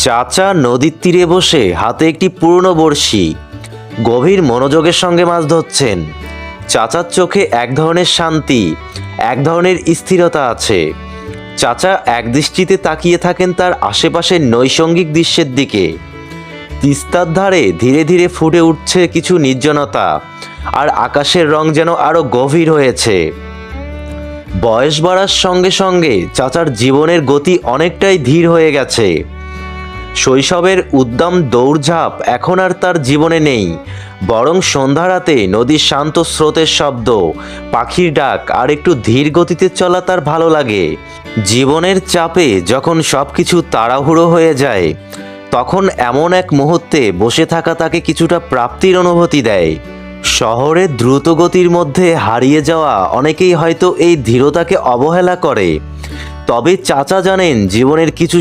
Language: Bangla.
চাচা নদীর তীরে বসে হাতে একটি পুরনো বড়শি গভীর মনোযোগের সঙ্গে মাছ ধরছেন। চাচার চোখে এক ধরনের শান্তি, এক ধরনের স্থিরতা আছে। চাচা একদৃষ্টিতে তাকিয়ে থাকেন তার আশেপাশের নৈসঙ্গিক দৃশ্যের দিকে। তিস্তার ধারে ধীরে ধীরে ফুটে উঠছে কিছু নির্জনতা, আর আকাশের রং যেন আরো গভীর হয়েছে। বয়স বাড়ার সঙ্গে সঙ্গে চাচার জীবনের গতি অনেকটাই ধীর হয়ে গেছে। শৈশবের উদ্দাম দৌড়ঝাঁপ এখন আর তার জীবনে নেই, বরং সন্ধ্যা রাতে নদীর শান্ত স্রোতের শব্দ, পাখির ডাক আর একটু ধীর গতিতে চলা তার ভালো লাগে। জীবনের চাপে যখন সব কিছু তাড়াহুড়ো হয়ে যায়, তখন এমন এক মুহূর্তে বসে থাকা তাকে কিছুটা প্রাপ্তির অনুভূতি দেয়। শহরের দ্রুত গতির মধ্যে হারিয়ে যাওয়া অনেকেই হয়তো এই ধীরতাকে অবহেলা করে, তবে চাচা জানেন জীবনের কিছু